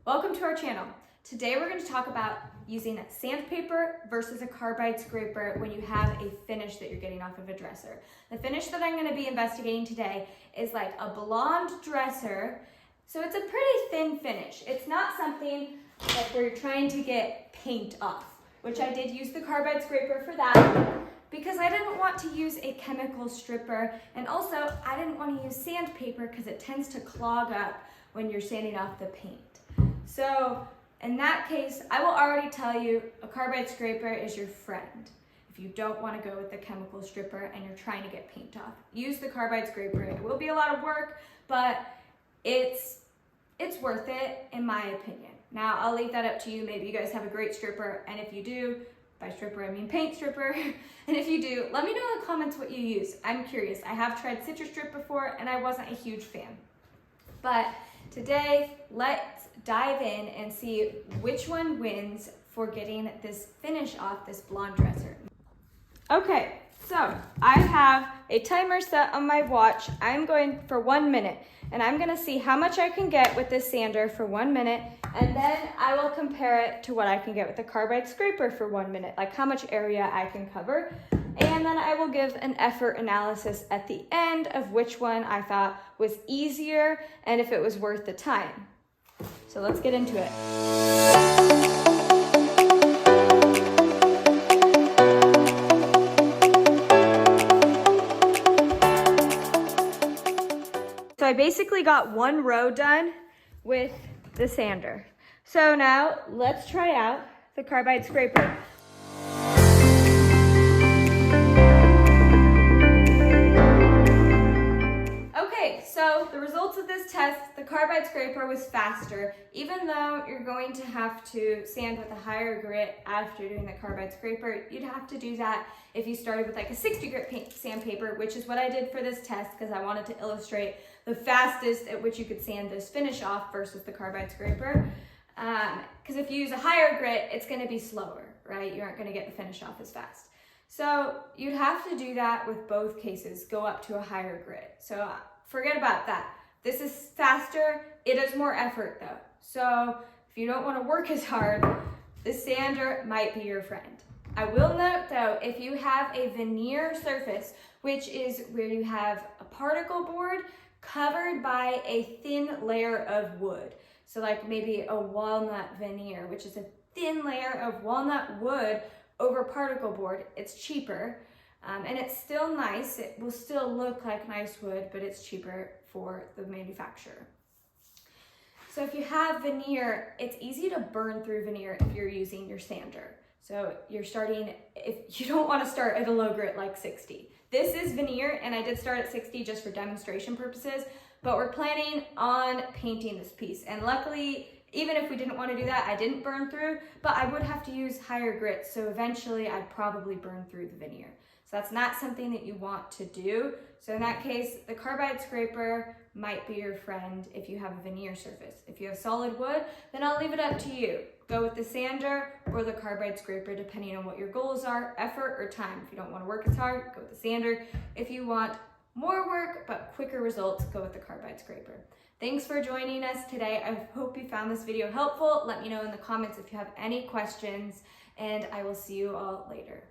Welcome to our channel. Today we're going to talk about using sandpaper versus a carbide scraper when you have a finish that you're getting off of a dresser. The finish that I'm going to be investigating today is like a blonde dresser, so it's a pretty thin finish. It's not something like where you're trying to get paint off, which I did use the carbide scraper for that because I didn't want to use a chemical stripper, and also I didn't want to use sandpaper because it tends to clog up when you're sanding off the paint. So in that case, I will already tell you a carbide scraper is your friend. If you don't want to go with the chemical stripper and you're trying to get paint off, use the carbide scraper. It will be a lot of work, but it's worth it in my opinion. Now I'll leave that up to you. Maybe you guys have a great stripper, and if you do, by stripper I mean paint stripper, and if you do, let me know in the comments what you use. I'm curious. I have tried citrus strip before and I wasn't a huge fan. But today, let's dive in and see which one wins for getting this finish off this blonde dresser. Okay, so I have a timer set on my watch. I'm going for 1 minute, and I'm gonna see how much I can get with this sander for 1 minute, and then I will compare it to what I can get with the carbide scraper for 1 minute, like how much area I can cover. And then I will give an effort analysis at the end of which one I thought was easier and if it was worth the time. So let's get into it. So I basically got one row done with the sander. So now let's try out the carbide scraper. So the results of this test, the carbide scraper was faster, even though you're going to have to sand with a higher grit after doing the carbide scraper. You'd have to do that if you started with like a 60 grit sandpaper, which is what I did for this test because I wanted to illustrate the fastest at which you could sand this finish off versus the carbide scraper. Because if you use a higher grit, it's going to be slower, right? You aren't going to get the finish off as fast. So you'd have to do that with both cases, go up to a higher grit. So forget about that. This is faster. It is more effort though. So if you don't want to work as hard, the sander might be your friend. I will note though, if you have a veneer surface, which is where you have a particle board covered by a thin layer of wood. So like maybe a walnut veneer, which is a thin layer of walnut wood over particle board, it's cheaper. And it's still nice. It will still look like nice wood, but it's cheaper for the manufacturer. So if you have veneer, it's easy to burn through veneer if you're using your sander. So if you don't want to start at a low grit like 60. This is veneer, and I did start at 60 just for demonstration purposes, but we're planning on painting this piece. And luckily, even if we didn't want to do that, I didn't burn through, but I would have to use higher grit, so eventually I'd probably burn through the veneer. So that's not something that you want to do. So in that case, the carbide scraper might be your friend if you have a veneer surface. If you have solid wood, then I'll leave it up to you. Go with the sander or the carbide scraper, depending on what your goals are, effort or time. If you don't want to work as hard, go with the sander. If you want more work but quicker results, go with the carbide scraper. Thanks for joining us today. I hope you found this video helpful. Let me know in the comments if you have any questions, and I will see you all later.